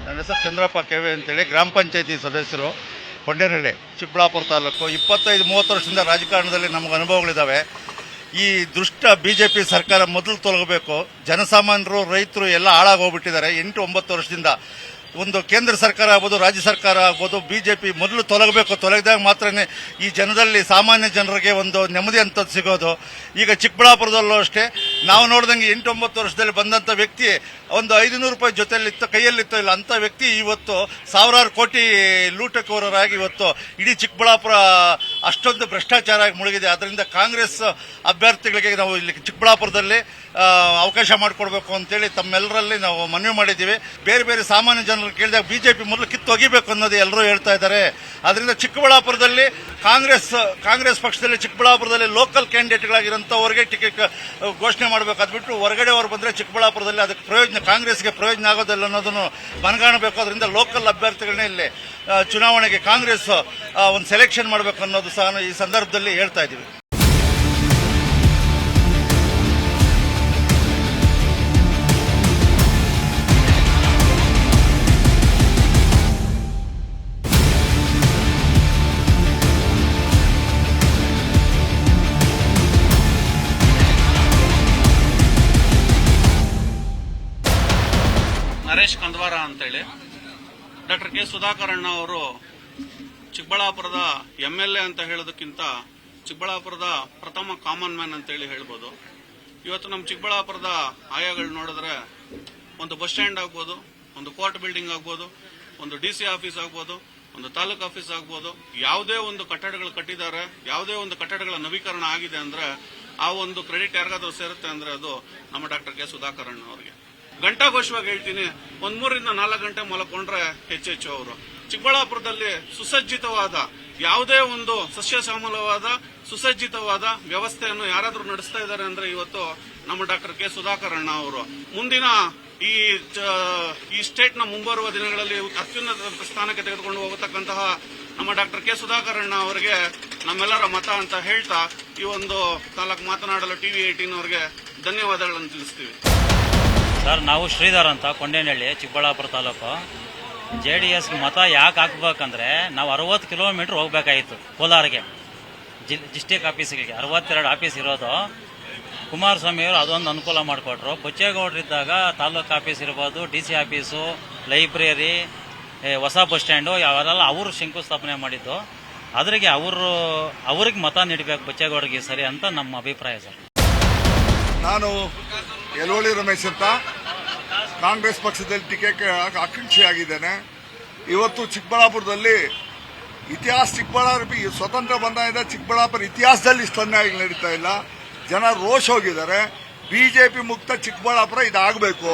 ನನ್ನ ಹೆಸರು ಚಂದ್ರಪ್ಪ ಕೆವೆ ಅಂತೇಳಿ, ಗ್ರಾಮ ಪಂಚಾಯತಿ ಸದಸ್ಯರು, ಕೊಂಡೇನಹಳ್ಳಿ, ಚಿಕ್ಕಬಳ್ಳಾಪುರ ತಾಲೂಕು. 25-30 ವರ್ಷದಿಂದ ರಾಜಕಾರಣದಲ್ಲಿ ನಮಗೆ ಅನುಭವಗಳಿದ್ದಾವೆ. ಈ ದುಷ್ಟ BJP ಸರ್ಕಾರ ಮೊದಲು ತೊಲಗಬೇಕು. ಜನಸಾಮಾನ್ಯರು, ರೈತರು ಎಲ್ಲ ಹಾಳಾಗೋಗ್ಬಿಟ್ಟಿದ್ದಾರೆ 8-9 ವರ್ಷದಿಂದ. ಒಂದು ಕೇಂದ್ರ ಸರ್ಕಾರ ಆಗ್ಬೋದು, ರಾಜ್ಯ ಸರ್ಕಾರ ಆಗ್ಬೋದು, BJP ಮೊದಲು ತೊಲಗಬೇಕು. ತೊಲಗಿದಾಗ ಮಾತ್ರನೇ ಈ ಜನದಲ್ಲಿ, ಸಾಮಾನ್ಯ ಜನರಿಗೆ ಒಂದು ನೆಮ್ಮದಿ ಅಂತದ್ದು ಸಿಗೋದು. ಈಗ ಚಿಕ್ಕಬಳ್ಳಾಪುರದಲ್ಲೂ ಅಷ್ಟೇ ನಾವು ನೋಡ್ದಂಗೆ 8-9 ವರ್ಷದಲ್ಲಿ ಬಂದಂಥ ವ್ಯಕ್ತಿ ಒಂದು 500 ರೂಪಾಯಿ ಜೊತೆಯಲ್ಲಿತ್ತು, ಕೈಯಲ್ಲಿತ್ತು ಇಲ್ಲ ಅಂಥ ವ್ಯಕ್ತಿ ಇವತ್ತು ಸಾವಿರಾರು ಕೋಟಿ ಲೂಟಕೋರರಾಗಿ ಇವತ್ತು ಇಡೀ ಚಿಕ್ಕಬಳ್ಳಾಪುರ ಅಷ್ಟೊಂದು ಭ್ರಷ್ಟಾಚಾರ ಆಗಿ ಮುಳುಗಿದೆ. ಅದರಿಂದ ಕಾಂಗ್ರೆಸ್ ಅಭ್ಯರ್ಥಿಗಳಿಗೆ ನಾವು ಇಲ್ಲಿ ಚಿಕ್ಕಬಳ್ಳಾಪುರದಲ್ಲಿ ಅವಕಾಶ ಮಾಡಿಕೊಡ್ಬೇಕು ಅಂತೇಳಿ ತಮ್ಮೆಲ್ಲರಲ್ಲಿ ನಾವು ಮನವಿ ಮಾಡಿದ್ದೀವಿ. ಬೇರೆ ಬೇರೆ ಸಾಮಾನ್ಯ ಜನರು ಕೇಳಿದಾಗ BJP ಮೊದಲು ಕಿತ್ತೊಗಿಬೇಕು ಅನ್ನೋದು ಎಲ್ಲರೂ ಹೇಳ್ತಾ ಇದ್ದಾರೆ. ಅದರಿಂದ ಚಿಕ್ಕಬಳ್ಳಾಪುರದಲ್ಲಿ ಕಾಂಗ್ರೆಸ್ ಪಕ್ಷದಲ್ಲಿ ಚಿಕ್ಕಬಳ್ಳಾಪುರದಲ್ಲಿ ಲೋಕಲ್ ಕ್ಯಾಂಡಿಡೇಟ್ಗಳಾಗಿರೋಂಥವ್ರಿಗೆ ಟಿಕೆಟ್ ಘೋಷಣೆ ಮಾಡಬೇಕು. ಅದು ಬಿಟ್ಟು ಹೊರಗಡೆಯವರು ಬಂದರೆ ಚಿಕ್ಕಬಳ್ಳಾಪುರದಲ್ಲಿ ಅದಕ್ಕೆ ಪ್ರಯೋಜನ, ಕಾಂಗ್ರೆಸ್ಗೆ ಪ್ರಯೋಜನ ಆಗೋದಿಲ್ಲ ಅನ್ನೋದನ್ನು ಮನಗಾಣಬೇಕು. ಅದರಿಂದ ಲೋಕಲ್ ಅಭ್ಯರ್ಥಿಗಳನ್ನೇ ಇಲ್ಲಿ ಚುನಾವಣೆಗೆ ಕಾಂಗ್ರೆಸ್ ಒಂದು ಸೆಲೆಕ್ಷನ್ ಮಾಡಬೇಕು ಅನ್ನೋದು ಸಹ ಈ ಸಂದರ್ಭದಲ್ಲಿ ಹೇಳ್ತಾ ಇದ್ದೀವಿ. ನರೇಶ್ ಕಂದವಾರ ಅಂತೇಳಿ. ಡಾಕ್ಟರ್ ಕೆ ಸುಧಾಕರ್ ಅಣ್ಣ ಅವರು ಚಿಕ್ಕಬಳ್ಳಾಪುರದ MLA ಅಂತ ಹೇಳೋದಕ್ಕಿಂತ ಚಿಕ್ಕಬಳ್ಳಾಪುರದ ಪ್ರಥಮ ಕಾಮನ್ ಮ್ಯಾನ್ ಅಂತೇಳಿ ಹೇಳ್ಬೋದು. ಇವತ್ತು ನಮ್ಮ ಚಿಕ್ಕಬಳ್ಳಾಪುರದ ಆಯಾಗಳು ನೋಡಿದ್ರೆ ಒಂದು ಬಸ್ ಸ್ಟ್ಯಾಂಡ್ ಆಗ್ಬೋದು, ಒಂದು ಕೋರ್ಟ್ ಬಿಲ್ಡಿಂಗ್ ಆಗ್ಬೋದು, ಒಂದು DC ಆಫೀಸ್ ಆಗ್ಬೋದು, ಒಂದು ತಾಲೂಕು ಆಫೀಸ್ ಆಗ್ಬೋದು, ಯಾವುದೇ ಒಂದು ಕಟ್ಟಡಗಳು ಕಟ್ಟಿದ್ದಾರೆ, ಯಾವುದೇ ಒಂದು ಕಟ್ಟಡಗಳ ನವೀಕರಣ ಆಗಿದೆ ಅಂದ್ರೆ ಆ ಒಂದು ಕ್ರೆಡಿಟ್ ಯಾರಿಗಾದ್ರೂ ಸೇರುತ್ತೆ ಅಂದ್ರೆ ಅದು ನಮ್ಮ ಡಾಕ್ಟರ್ ಕೆ ಸುಧಾಕರ್ ಅಣ್ಣ ಅವರಿಗೆ. ಘಂಟಾಘೋಷವಾಗಿ ಹೇಳ್ತೀನಿ, 3 ರಿಂದ 4 ಗಂಟೆ ಮಲಕೊಂಡ್ರೆ ಹೆಚ್ಚೆಚ್ಚು ಅವರು. ಚಿಕ್ಕಬಳ್ಳಾಪುರದಲ್ಲಿ ಸುಸಜ್ಜಿತವಾದ ಯಾವುದೇ ಒಂದು ಸಸ್ಯಶ್ಯಾಮಲವಾದ ಸುಸಜ್ಜಿತವಾದ ವ್ಯವಸ್ಥೆಯನ್ನು ಯಾರಾದ್ರೂ ನಡೆಸ್ತಾ ಇದ್ದಾರೆ ಅಂದ್ರೆ ಇವತ್ತು ನಮ್ಮ ಡಾಕ್ಟರ್ ಕೆ ಸುಧಾಕರ್ ಅಣ್ಣ ಅವರು. ಮುಂದಿನ ಈ ಸ್ಟೇಟ್ ನ ಮುಂಬರುವ ದಿನಗಳಲ್ಲಿ ಅತ್ಯುನ್ನತ ಸ್ಥಾನಕ್ಕೆ ತೆಗೆದುಕೊಂಡು ಹೋಗತಕ್ಕಂತಹ ನಮ್ಮ ಡಾಕ್ಟರ್ ಕೆ ಸುಧಾಕರ್ ಅಣ್ಣ ಅವರಿಗೆ ನಮ್ಮೆಲ್ಲರ ಮತ ಅಂತ ಹೇಳ್ತಾ ಈ ಒಂದು ತಾಲೂಕು ಮಾತನಾಡಲು TV 18 ಅವರಿಗೆ ಧನ್ಯವಾದಗಳನ್ನು ತಿಳಿಸ್ತೀವಿ. ಸರ್, ನಾವು ಶ್ರೀಧರ್ ಅಂತ, ಕೊಂಡೇನಹಳ್ಳಿ, ಚಿಕ್ಕಬಳ್ಳಾಪುರ ತಾಲೂಕು. JDSಗೆ ಮತ ಯಾಕೆ ಹಾಕ್ಬೇಕಂದ್ರೆ ನಾವು 60 ಕಿಲೋಮೀಟರ್ ಹೋಗ್ಬೇಕಾಗಿತ್ತು ಕೋಲಾರಿಗೆ, ಡಿಸ್ಟಿಕ್ ಆಫೀಸ್ಗಳಿಗೆ. 62 ಆಫೀಸ್ ಇರೋದು. ಕುಮಾರಸ್ವಾಮಿ ಅವರು ಅದೊಂದು ಅನುಕೂಲ ಮಾಡಿಕೊಟ್ರು. ಬಚ್ಚೇಗೌಡರಿದ್ದಾಗ ತಾಲೂಕು ಆಫೀಸ್ ಇರ್ಬೋದು, DC ಆಫೀಸು, ಲೈಬ್ರರಿ, ಹೊಸ ಬಸ್ ಸ್ಟ್ಯಾಂಡು ಯಾವೆಲ್ಲ ಅವರು ಶಂಕುಸ್ಥಾಪನೆ ಮಾಡಿದ್ದು. ಅದ್ರಿಗೆ ಅವ್ರಿಗೆ ಮತ ನೀಡಬೇಕು ಬಚ್ಚೇಗೌಡರಿಗೆ ಸರಿ ಅಂತ ನಮ್ಮ ಅಭಿಪ್ರಾಯ ಸರ್. ನಾನು ಯಲೋಳಿ ರಮೇಶ್ ಅಂತ ಕಾಂಗ್ರೆಸ್ ಪಕ್ಷದಲ್ಲಿ ಟಿಕೆಟ್ ಆಕಾಂಕ್ಷಿಯಾಗಿದ್ದೇನೆ. ಇವತ್ತು ಚಿಕ್ಕಬಳ್ಳಾಪುರದಲ್ಲಿ ಚಿಕ್ಕಬಳ್ಳಾಪುರ ಸ್ವತಂತ್ರ ಬಂದಾಗಿಂದ ಚಿಕ್ಕಬಳ್ಳಾಪುರ ಇತಿಹಾಸದಲ್ಲಿ ಇಷ್ಟೊಂದೇ ನಡೀತಾ ಇಲ್ಲ. ಜನ ರೋಷ್ ಹೋಗಿದ್ದಾರೆ. ಬಿಜೆಪಿ ಮುಕ್ತ ಚಿಕ್ಕಬಳ್ಳಾಪುರ ಇದಾಗಬೇಕು.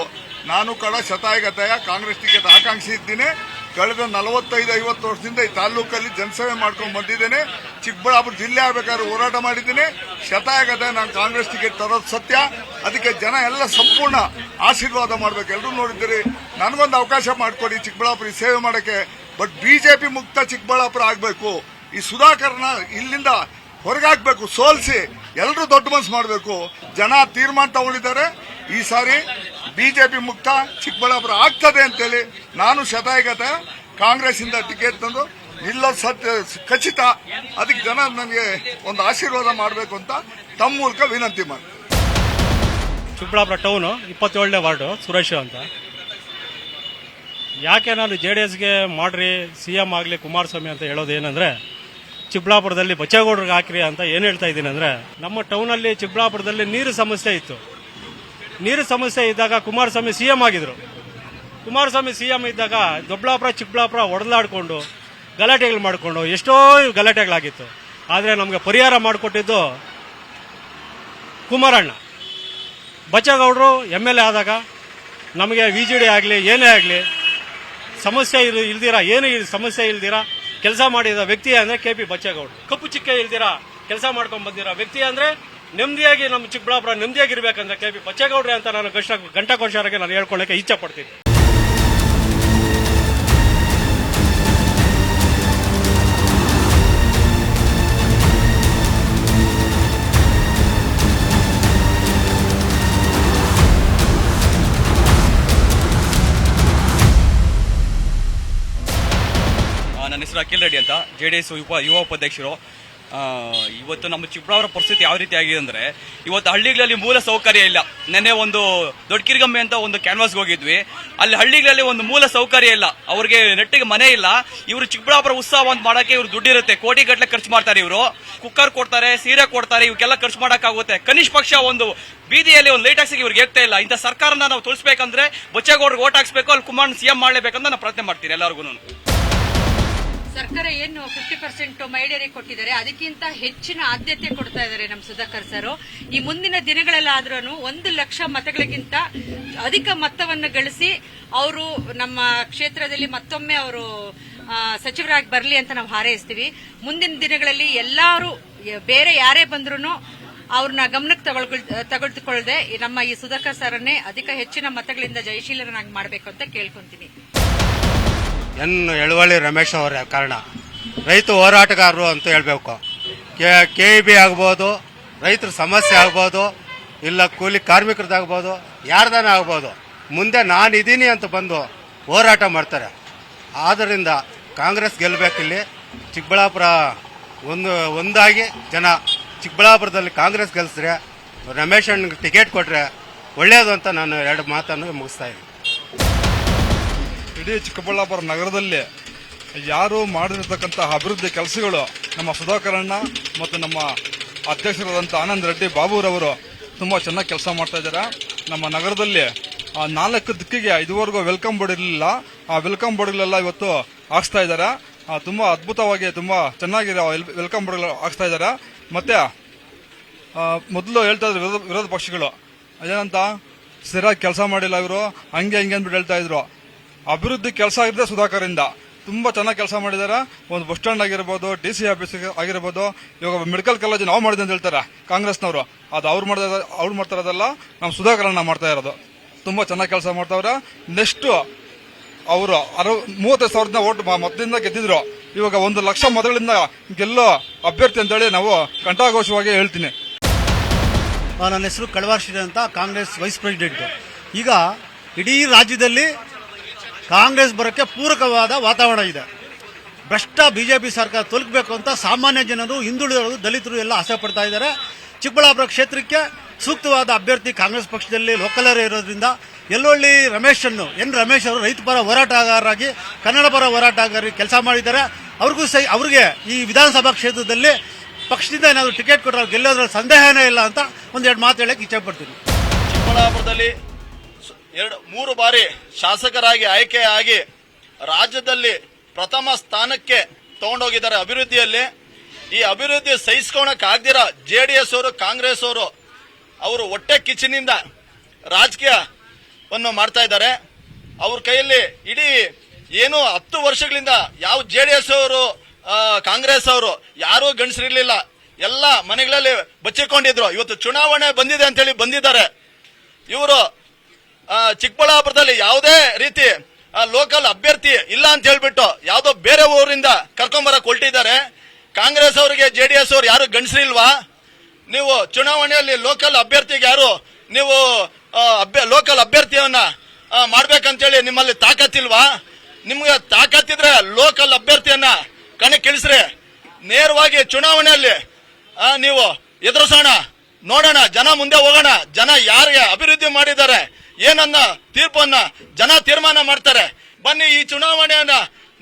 ನಾನು ಕೂಡ ಶತಾಯಗತಾಯ ಕಾಂಗ್ರೆಸ್ ಟಿಕೆಟ್ ಆಕಾಂಕ್ಷಿ ಇದ್ದೀನಿ. ಕಳೆದ 45-50 ವರ್ಷದಿಂದ ಈ ತಾಲೂಕಲ್ಲಿ ಜನಸೇವೆ ಮಾಡ್ಕೊಂಡು ಬಂದಿದ್ದೇನೆ. ಚಿಕ್ಕಬಳ್ಳಾಪುರ ಜಿಲ್ಲೆ ಆಗಬೇಕಾದ್ರೆ ಹೋರಾಟ ಮಾಡಿದ್ದೀನಿ. ಶತಾಯಗತಾಯ ನಾನು ಕಾಂಗ್ರೆಸ್ ಟಿಕೆಟ್ ತರೋದು ಸತ್ಯ. ಅದಕ್ಕೆ ಜನ ಎಲ್ಲ ಸಂಪೂರ್ಣ ಆಶೀರ್ವಾದ ಮಾಡಬೇಕು. ಎಲ್ಲರೂ ನೋಡಿದ್ದೀರಿ, ನನಗೊಂದು ಅವಕಾಶ ಮಾಡಿಕೊಡಿ ಚಿಕ್ಕಬಳ್ಳಾಪುರ ಸೇವೆ ಮಾಡೋಕ್ಕೆ. ಬಟ್ ಬಿಜೆಪಿ ಮುಕ್ತ ಚಿಕ್ಕಬಳ್ಳಾಪುರ ಆಗಬೇಕು. ಈ ಸುಧಾಕರ್ನ ಇಲ್ಲಿಂದ ಹೊರಗಾಗಬೇಕು, ಸೋಲಿಸಿ ಎಲ್ಲರೂ ದೊಡ್ಡ ಮನಸ್ಸು ಮಾಡಬೇಕು. ಜನ ತೀರ್ಮಾನ ತಗೊಂಡಿದ್ದಾರೆ. ಈ ಸಾರಿ ಬಿಜೆಪಿ ಮುಕ್ತ ಚಿಕ್ಕಬಳ್ಳಾಪುರ ಆಗ್ತದೆ ಅಂತೇಳಿ ನಾನು ಶತಾಯಗತ ಕಾಂಗ್ರೆಸ್ ಇಂದ ಟಿಕೆಟ್ ತಂದು ನಿಲ್ಲೋದು ಸತ್ಯ ಖಚಿತ. ಅದಕ್ಕೆ ಜನ ನನಗೆ ಒಂದು ಆಶೀರ್ವಾದ ಮಾಡಬೇಕು ಅಂತ ತಮ್ಮ ಮೂಲಕ ವಿನಂತಿ ಮಾಡಿ. ಚಿಕ್ಕಬಳ್ಳಾಪುರ ಟೌನು 27ನೇ ವಾರ್ಡು ಸುರೇಶ್ ಅಂತ. ಯಾಕೆ ನಾನು JDSಗೆ ಮಾಡ್ರಿ CM ಆಗಲಿ ಕುಮಾರಸ್ವಾಮಿ ಅಂತ ಹೇಳೋದು ಏನಂದ್ರೆ, ಚಿಕ್ಕಬಳ್ಳಾಪುರದಲ್ಲಿ ಬಚ್ಚೇಗೌಡರಿಗೆ ಹಾಕ್ರಿ ಅಂತ ಏನು ಹೇಳ್ತಾ ಇದ್ದೀನಿ ಅಂದ್ರೆ, ನಮ್ಮ ಟೌನಲ್ಲಿ ಚಿಕ್ಕಬಳ್ಳಾಪುರದಲ್ಲಿ ನೀರು ಸಮಸ್ಯೆ ಇತ್ತು. ನೀರು ಸಮಸ್ಯೆ ಇದ್ದಾಗ ಕುಮಾರಸ್ವಾಮಿ CM ಆಗಿದ್ರು. ಕುಮಾರಸ್ವಾಮಿ CM ಇದ್ದಾಗ ದೊಡ್ಡಬಳ್ಳಾಪುರ ಚಿಕ್ಕಬಳ್ಳಾಪುರ ಒಡೆದಾಡ್ಕೊಂಡು ಗಲಾಟೆಗಳು ಮಾಡಿಕೊಂಡು ಎಷ್ಟೋ ಗಲಾಟೆಗಳಾಗಿತ್ತು. ಆದರೆ ನಮಗೆ ಪರಿಹಾರ ಮಾಡಿಕೊಟ್ಟಿದ್ದು ಕುಮಾರಣ್ಣ. ಬಚ್ಚೇಗೌಡರು MLA ಆದಾಗ ನಮಗೆ VGD ಆಗಲಿ ಏನೇ ಆಗಲಿ ಸಮಸ್ಯೆ ಇಲ್ದಿರಾ, ಏನು ಸಮಸ್ಯೆ ಇಲ್ದಿರಾ ಕೆಲಸ ಮಾಡಿದ ವ್ಯಕ್ತಿ ಅಂದ್ರೆ KP ಬಚ್ಚೇಗೌಡರು. ಕಪ್ಪು ಚಿಕ್ಕೆ ಇಲ್ದಿರಾ ಕೆಲಸ ಮಾಡ್ಕೊಂಡ್ ಬಂದಿರೋ ವ್ಯಕ್ತಿ ಅಂದ್ರೆ ನೆಮ್ಮದಿಯಾಗಿ ನಮ್ಮ ಚಿಕ್ಕಬಳ್ಳಾಪುರ ನೆಮ್ಮದಿಯಾಗಿರ್ಬೇಕಂದ್ರೆ KP ಬಚ್ಚೇಗೌಡ್ರೆ ಅಂತ ನಾನು ಗಂಟಾಘೋಷರಿಗೆ ನಾನು ಹೇಳ್ಕೊಳ್ಳಕ್ಕೆ ಇಚ್ಛೆ ಪಡ್ತೀನಿ. ನನ್ನ ಹೆಸರು ಅಖಿಲ್ ರೆಡ್ಡಿ ಅಂತ, JDS ಯುವ ಉಪಾಧ್ಯಕ್ಷರು. ಇವತ್ತು ನಮ್ಮ ಚಿಕ್ಕಬಳ್ಳಾಪುರ ಪರಿಸ್ಥಿತಿ ಯಾವ ರೀತಿ ಆಗಿದೆ ಅಂದ್ರೆ, ಇವತ್ತು ಹಳ್ಳಿಗಳಲ್ಲಿ ಮೂಲ ಸೌಕರ್ಯ ಇಲ್ಲ. ನೆನ್ನೆ ಒಂದು ದೊಡ್ಡ ಕಿರ್ಗಮ್ಮೆ ಅಂತ ಒಂದು ಕ್ಯಾನ್ವಾಸ್ಗೆ ಹೋಗಿದ್ವಿ. ಅಲ್ಲಿ ಹಳ್ಳಿಗಳಲ್ಲಿ ಒಂದು ಮೂಲ ಸೌಕರ್ಯ ಇಲ್ಲ, ಅವ್ರಿಗೆ ನೆಟ್ಟಿಗೆ ಮನೆ ಇಲ್ಲ. ಇವರು ಚಿಕ್ಕಬಳ್ಳಾಪುರ ಉತ್ಸವ ಅಂತ ಮಾಡಕ್ಕೆ ಇವ್ರು ದುಡ್ಡಿರುತ್ತೆ, ಕೋಟಿ ಗಟ್ಟಲೆ ಖರ್ಚು ಮಾಡ್ತಾರೆ. ಇವರು ಕುಕ್ಕರ್ ಕೊಡ್ತಾರೆ, ಸೀರೆ ಕೊಡ್ತಾರೆ, ಇವಕ್ಕೆಲ್ಲ ಖರ್ಚು ಮಾಡಕ್ಕಾಗುತ್ತೆ. ಕನಿಷ್ಠ ಪಕ್ಷ ಒಂದು ಬೀದಿಯಲ್ಲಿ ಒಂದು ಲೈಟ್ ಹಾಕ್ಸಿಗೆ ಇವ್ರಿಗೆ ಹೇಳ್ತಾ ಇಲ್ಲ. ಇಂಥ ಸರ್ಕಾರನ ನಾವು ತುಳಿಸ್ಬೇಕಂದ್ರೆ ಬಚ್ಚೇಗೌಡರಿಗೆ ಓಟ್ ಹಾಕ್ಸ್ಬೇಕು, ಅಲ್ಲಿ ಕುಮಾರ್ CM ಮಾಡಲೇಬೇಕಂತ ನಾನು ಪ್ರಯತ್ನ ಮಾಡ್ತೀನಿ ಎಲ್ಲರಿಗೂ. ಸರ್ಕಾರ ಏನು 50% ಮಹಿಳೆಯರಿಗೆ ಕೊಟ್ಟಿದ್ದಾರೆ, ಅದಕ್ಕಿಂತ ಹೆಚ್ಚಿನ ಆದ್ಯತೆ ಕೊಡ್ತಾ ಇದ್ದಾರೆ ನಮ್ಮ ಸುಧಾಕರ್ ಸರ್. ಈ ಮುಂದಿನ ದಿನಗಳಲ್ಲಾದ್ರೂ 1 ಲಕ್ಷ ಮತಗಳಿಗಿಂತ ಅಧಿಕ ಮೊತ್ತವನ್ನು ಗಳಿಸಿ ಅವರು ನಮ್ಮ ಕ್ಷೇತ್ರದಲ್ಲಿ ಮತ್ತೊಮ್ಮೆ ಅವರು ಸಚಿವರಾಗಿ ಬರಲಿ ಅಂತ ನಾವು ಹಾರೈಸ್ತೀವಿ. ಮುಂದಿನ ದಿನಗಳಲ್ಲಿ ಎಲ್ಲರೂ ಬೇರೆ ಯಾರೇ ಬಂದ್ರೂ ಅವ್ರನ್ನ ಗಮನಕ್ಕೆ ತೆಗೆದುಕೊಳ್ಳದೆ ನಮ್ಮ ಈ ಸುಧಾಕರ್ ಸರ್ನೇ ಅಧಿಕ ಹೆಚ್ಚಿನ ಮತಗಳಿಂದ ಜಯಶೀಲರನ್ನಾಗಿ ಮಾಡಬೇಕು ಅಂತ ಕೇಳ್ಕೊಂತೀನಿ. ಯಲವಳ್ಳಿ ರಮೇಶ್ ಅವರ ಕಾರಣ ರೈತ ಹೋರಾಟಗಾರರು ಅಂತ ಹೇಳ್ಬೇಕು. KEB ಆಗ್ಬೋದು, ರೈತರ ಸಮಸ್ಯೆ ಆಗ್ಬೋದು, ಇಲ್ಲ ಕೂಲಿ ಕಾರ್ಮಿಕರದಾಗ್ಬೋದು, ಯಾರ್ದಾನ ಆಗ್ಬೋದು, ಮುಂದೆ ನಾನಿದ್ದೀನಿ ಅಂತ ಬಂದು ಹೋರಾಟ ಮಾಡ್ತಾರೆ. ಆದ್ದರಿಂದ ಕಾಂಗ್ರೆಸ್ ಗೆಲ್ಲಬೇಕಿಲ್ಲಿ. ಚಿಕ್ಕಬಳ್ಳಾಪುರ ಒಂದಾಗಿ ಜನ ಚಿಕ್ಕಬಳ್ಳಾಪುರದಲ್ಲಿ ಕಾಂಗ್ರೆಸ್ ಗೆಲ್ಲಿಸಿದ್ರೆ, ರಮೇಶ್ ಅಣ್ಣಗೆ ಟಿಕೆಟ್ ಕೊಟ್ಟರೆ ಒಳ್ಳೆಯದು ಅಂತ ನಾನು 2 ಮಾತನ್ನು ಮುಗಿಸ್ತಾ ಇದ್ದೀನಿ. ಇಡೀ ಚಿಕ್ಕಬಳ್ಳಾಪುರ ನಗರದಲ್ಲಿ ಯಾರು ಮಾಡಿರ್ತಕ್ಕಂಥ ಅಭಿವೃದ್ಧಿ ಕೆಲಸಗಳು ನಮ್ಮ ಸುಧಾಕರಣ್ಣ ಮತ್ತು ನಮ್ಮ ಅಧ್ಯಕ್ಷರಾದಂಥ ಆನಂದ್ ರೆಡ್ಡಿ ಬಾಬುರವರು ತುಂಬ ಚೆನ್ನಾಗಿ ಕೆಲಸ ಮಾಡ್ತಾ ಇದ್ದಾರೆ. ನಮ್ಮ ನಗರದಲ್ಲಿ 4 ದಿಕ್ಕಿಗೆ ಇದುವರೆಗೂ ವೆಲ್ಕಮ್ ಬೋರ್ಡ್ ಇರಲಿಲ್ಲ, ಆ ವೆಲ್ಕಮ್ ಬೋರ್ಡ್ಗಳೆಲ್ಲ ಇವತ್ತು ಹಾಕ್ಸ್ತಾ ಇದ್ದಾರೆ. ತುಂಬ ಅದ್ಭುತವಾಗಿ ತುಂಬ ಚೆನ್ನಾಗಿರೋ ವೆಲ್ಕಮ್ ಬೋರ್ಡ್ಗಳು ಹಾಕ್ಸ್ತಾ ಇದ್ದಾರೆ. ಮತ್ತೆ ಮೊದಲು ಹೇಳ್ತಾ ಇದ್ರು ವಿರೋಧ ಪಕ್ಷಗಳು ಏನಂತ, ಸರಿಯಾಗಿ ಕೆಲಸ ಮಾಡಿಲ್ಲ ಇವರು, ಹಂಗೆ ಅಂದ್ಬಿಟ್ಟು ಹೇಳ್ತಾ ಇದ್ರು. ಅಭಿವೃದ್ಧಿ ಕೆಲಸ ಆಗಿದೆ ಸುಧಾಕರಿಂದ, ತುಂಬಾ ಚೆನ್ನಾಗಿ ಕೆಲಸ ಮಾಡಿದ್ದಾರೆ. ಒಂದು ಬಸ್ ಸ್ಟ್ಯಾಂಡ್ ಆಗಿರ್ಬೋದು, DC ಆಫೀಸ್ ಆಗಿರ್ಬೋದು, ಇವಾಗ ಮೆಡಿಕಲ್ ಕಾಲೇಜ್ ನಾವು ಮಾಡಿದೆ ಅಂತ ಹೇಳ್ತಾರೆ ಕಾಂಗ್ರೆಸ್ನವರು. ಅದು ಅವ್ರು ಮಾಡ್ತಾ ಇರೋದಲ್ಲ, ನಮ್ಮ ಸುಧಾಕರಣ್ಣ ಮಾಡ್ತಾ ಇರೋದು. ತುಂಬಾ ಚೆನ್ನಾಗಿ ಕೆಲಸ ಮಾಡ್ತಾವ್ರೆ. ನೆಕ್ಸ್ಟ್ ಅವರು 35,000 ಓಟ್ ಮತದಿಂದ ಗೆದ್ದಿದ್ರು. ಇವಾಗ 1 ಲಕ್ಷ ಮತಗಳಿಂದ ಗೆಲ್ಲೋ ಅಭ್ಯರ್ಥಿ ಅಂತೇಳಿ ನಾವು ಕಂಠಾಘೋಷವಾಗಿ ಹೇಳ್ತೀನಿ. ನನ್ನ ಹೆಸರು ಕಳವಾರ್ ಶ್ರೀ ಅಂತ, ಕಾಂಗ್ರೆಸ್ ವೈಸ್ ಪ್ರೆಸಿಡೆಂಟ್. ಈಗ ಇಡೀ ರಾಜ್ಯದಲ್ಲಿ ಕಾಂಗ್ರೆಸ್ ಬರೋಕ್ಕೆ ಪೂರಕವಾದ ವಾತಾವರಣ ಇದೆ. ಭ್ರಷ್ಟ ಬಿಜೆಪಿ ಸರ್ಕಾರ ತೊಲಗಬೇಕು ಅಂತ ಸಾಮಾನ್ಯ ಜನರು, ಹಿಂದುಳಿದವರು, ದಲಿತರು ಎಲ್ಲ ಆಸೆ ಪಡ್ತಾ ಇದ್ದಾರೆ. ಚಿಕ್ಕಬಳ್ಳಾಪುರ ಕ್ಷೇತ್ರಕ್ಕೆ ಸೂಕ್ತವಾದ ಅಭ್ಯರ್ಥಿ ಕಾಂಗ್ರೆಸ್ ಪಕ್ಷದಲ್ಲಿ ಲೋಕಲರೇ ಇರೋದ್ರಿಂದ ಯಲ್ಲೊಳ್ಳಿ ರಮೇಶ್ ಅವರು ರೈತ ಪರ ಹೋರಾಟಗಾರರಾಗಿ ಕನ್ನಡ ಪರ ಹೋರಾಟಗಾರರಾಗಿ ಕೆಲಸ ಮಾಡಿದ್ದಾರೆ. ಅವ್ರಿಗೂ ಅವ್ರಿಗೆ ಈ ವಿಧಾನಸಭಾ ಕ್ಷೇತ್ರದಲ್ಲಿ ಪಕ್ಷದಿಂದ ಏನಾದರೂ ಟಿಕೆಟ್ ಕೊಟ್ಟರೆ ಗೆಲ್ಲೋದ್ರಲ್ಲಿ ಸಂದೇಹನೇ ಇಲ್ಲ ಅಂತ ಒಂದೆರಡು ಮಾತು ಹೇಳಕ್ಕೆ ಇಚ್ಛೆ ಪಡ್ತೀನಿ. ಚಿಕ್ಕಬಳ್ಳಾಪುರದಲ್ಲಿ 3 ಬಾರಿ ಶಾಸಕರಾಗಿ ಆಯ್ಕೆಯಾಗಿ ರಾಜ್ಯದಲ್ಲಿ ಪ್ರಥಮ ಸ್ಥಾನಕ್ಕೆ ತಗೊಂಡೋಗಿದ್ದಾರೆ ಅಭಿವೃದ್ಧಿಯಲ್ಲಿ. ಈ ಅಭಿವೃದ್ಧಿ ಸಹಿಸ್ಕೊಳಕ್ ಆಗದಿರ JDS ಅವರು ಕಾಂಗ್ರೆಸ್ ಅವರು ಹೊಟ್ಟೆ ಕಿಚ್ಚಿನಿಂದ ರಾಜಕೀಯವನ್ನು ಮಾಡ್ತಾ ಇದ್ದಾರೆ. ಅವ್ರ ಕೈಯಲ್ಲಿ ಇಡೀ ಏನು 10 ವರ್ಷಗಳಿಂದ ಯಾವ JDS ಅವರು ಕಾಂಗ್ರೆಸ್ ಅವರು ಯಾರೂ ಗಂಡಸರಿರ್ಲಿಲ್ಲ, ಎಲ್ಲ ಮನೆಗಳಲ್ಲಿ ಬಚ್ಚಿಕೊಂಡಿದ್ರು. ಇವತ್ತು ಚುನಾವಣೆ ಬಂದಿದೆ ಅಂತ ಹೇಳಿ ಬಂದಿದ್ದಾರೆ. ಇವರು ಚಿಕ್ಕಬಳ್ಳಾಪುರದಲ್ಲಿ ಯಾವುದೇ ರೀತಿ ಲೋಕಲ್ ಅಭ್ಯರ್ಥಿ ಇಲ್ಲ ಅಂತ ಹೇಳ್ಬಿಟ್ಟು ಯಾವುದೋ ಬೇರೆ ಊರಿಂದ ಕರ್ಕೊಂಬರಕ್ ಹೊರಟಿದ್ದಾರೆ. ಕಾಂಗ್ರೆಸ್ ಅವರಿಗೆ JDS ಅವರು ಯಾರು ಗಂಡಸರಿಲ್ವಾ? ನೀವು ಚುನಾವಣೆಯಲ್ಲಿ ಲೋಕಲ್ ಅಭ್ಯರ್ಥಿಗೆ ಯಾರು ನೀವು ಲೋಕಲ್ ಅಭ್ಯರ್ಥಿಯನ್ನ ಮಾಡ್ಬೇಕಂತೇಳಿ ನಿಮ್ಮಲ್ಲಿ ತಾಕತ್ತಿಲ್ವಾ? ನಿಮ್ಗೆ ತಾಕತ್ತಿದ್ರೆ ಲೋಕಲ್ ಅಭ್ಯರ್ಥಿಯನ್ನ ಕಣಕ್ಕಿಳಿಸ್ರಿ. ನೇರವಾಗಿ ಚುನಾವಣೆಯಲ್ಲಿ ನೀವು ಎದುರಿಸೋಣ, ನೋಡೋಣ, ಜನ ಮುಂದೆ ಹೋಗೋಣ. ಜನ ಯಾರಿಗೆ ಅಭಿವೃದ್ಧಿ ಮಾಡಿದ್ದಾರೆ ಏನನ್ನ ತೀರ್ಪನ್ನ ಜನ ತೀರ್ಮಾನ ಮಾಡ್ತಾರೆ. ಬನ್ನಿ, ಈ ಚುನಾವಣೆಯನ್ನ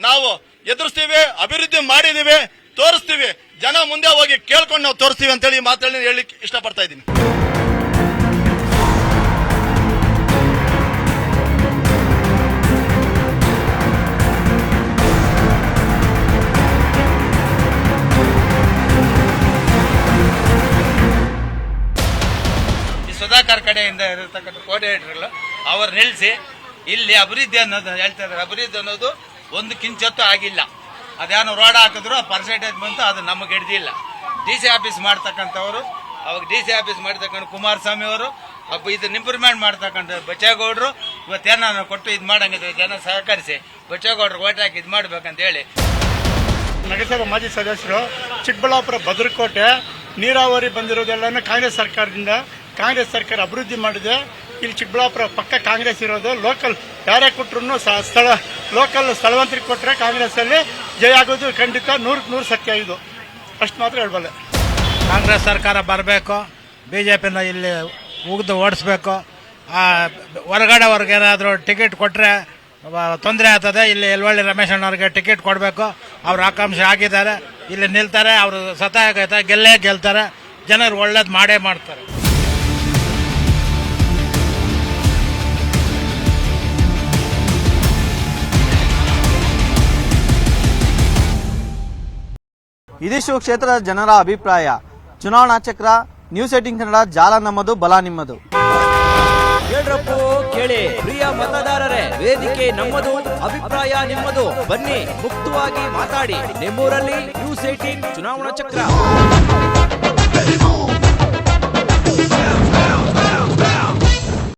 ನಾವು ಎದುರಿಸ್ತೀವಿ, ಅಭಿವೃದ್ಧಿ ಮಾಡಿದೀವಿ, ತೋರಿಸ್ತೀವಿ. ಜನ ಮುಂದೆ ಹೋಗಿ ಕೇಳ್ಕೊಂಡು ನಾವು ತೋರಿಸ್ತೀವಿ ಅಂತೇಳಿ ಮಾತಲ್ಲಿ ಹೇಳಲಿಕ್ಕೆ ಇಷ್ಟಪಡ್ತಾ ಇದ್ದೀನಿ. ಸುಧಾಕರ್ ಕಡೆಯಿಂದ ಇರತಕ್ಕಂಥ ಕೋಆರ್ಡಿನೇಟರ್ ಅವರು ನಿಲ್ಲಿಸಿ ಇಲ್ಲಿ ಅಭಿವೃದ್ಧಿ ಅನ್ನೋದು ಹೇಳ್ತಾ ಇದ್ದಾರೆ. ಅಭಿವೃದ್ಧಿ ಅನ್ನೋದು ಒಂದು ಕಿಂಚತ್ತು ಆಗಿಲ್ಲ. ಅದೇನೋ ರೋಡ್ ಹಾಕಿದ್ರು ಪರ್ಸೆಂಟೇಜ್ ಬಂತು, ಅದು ನಮಗೆ ಹಿಡಿದಿಲ್ಲ. DC ಆಫೀಸ್ ಮಾಡ್ತಕ್ಕಂಥವ್ರು, ಅವಾಗ DC ಆಫೀಸ್ ಮಾಡ್ತಕ್ಕಂಥ ಕುಮಾರಸ್ವಾಮಿ ಅವರು, ಇದನ್ನ ಇಂಪ್ರೂವ್ಮೆಂಟ್ ಮಾಡ್ತಕ್ಕಂಥ ಬಚ್ಚೇಗೌಡರು ಇವತ್ತೇನ ಕೊಟ್ಟು ಇದು ಮಾಡಂಗಿದ್ರೆ ಜನ ಸಹಕರಿಸಿ ಬಚ್ಚೇಗೌಡರು ಓಟ್ ಹಾಕಿ ಇದು ಮಾಡ್ಬೇಕಂತ ಹೇಳಿ. ನಗರಸಭಾ ಮಾಜಿ ಸದಸ್ಯರು ಚಿಕ್ಕಬಳ್ಳಾಪುರ ಭದ್ರಕೋಟೆ ನೀರಾವರಿ ಬಂದಿರೋದೆಲ್ಲನೂ ಕಾಂಗ್ರೆಸ್ ಸರ್ಕಾರದಿಂದ. ಕಾಂಗ್ರೆಸ್ ಸರ್ಕಾರ ಅಭಿವೃದ್ಧಿ ಮಾಡಿದೆ. ಇಲ್ಲಿ ಚಿಕ್ಕಬಳ್ಳಾಪುರ ಪಕ್ಕ ಕಾಂಗ್ರೆಸ್ ಇರೋದು. ಲೋಕಲ್ ಯಾರೇ ಕೊಟ್ಟರು ಲೋಕಲ್ ಸ್ಥಳವಂತರಿಗೆ ಕೊಟ್ಟರೆ ಕಾಂಗ್ರೆಸ್ ಅಲ್ಲಿ ಜಯ ಆಗೋದು ಖಂಡಿತ 100% ಸತ್ಯ. ಇದು ಅಷ್ಟು ಮಾತ್ರ ಹೇಳ್ಬಲ್ಲೆ. ಕಾಂಗ್ರೆಸ್ ಸರ್ಕಾರ ಬರಬೇಕು, BJಪಿನ ಇಲ್ಲಿ ಉಗಿದು ಓಡಿಸ್ಬೇಕು. ಹೊರಗಡೆ ಏನಾದರೂ ಟಿಕೆಟ್ ಕೊಟ್ಟರೆ ತೊಂದರೆ ಆಗ್ತದೆ. ಇಲ್ಲಿ ಯಲ್ಲೊಳ್ಳಿ ರಮೇಶ್ ಅಣ್ಣವ್ರಿಗೆ ಟಿಕೆಟ್ ಕೊಡಬೇಕು. ಅವ್ರ ಆಕಾಂಕ್ಷೆ ಆಗಿದ್ದಾರೆ, ಇಲ್ಲಿ ನಿಲ್ತಾರೆ. ಅವರು ಸತಾಗೈತೆ ಗೆಲ್ತಾರೆ. ಜನರು ಒಳ್ಳೇದು ಮಾಡೇ ಮಾಡ್ತಾರೆ. ಇದಿಷ್ಟು ಕ್ಷೇತ್ರದ ಜನರ ಅಭಿಪ್ರಾಯ. ಚುನಾವಣಾ ಚಕ್ರ, ನ್ಯೂಸ್ 18 ಕನ್ನಡ, ಜಾಲ ನಮ್ಮದು, ಬಲ ನಿಮ್ಮದು. ಕೇಳ್ರಪ್ಪೋ ಕೇಳಿ, ಪ್ರಿಯ ಮತದಾರರೇ, ವೇದಿಕೆ ನಮ್ಮದು, ಅಭಿಪ್ರಾಯ ನಿಮ್ಮದು. ಬನ್ನಿ, ಮುಕ್ತವಾಗಿ ಮಾತಾಡಿ. ನಿಮ್ಮೂರಲ್ಲಿ ನ್ಯೂಸ್ 18 ಚುನಾವಣಾ ಚಕ್ರ.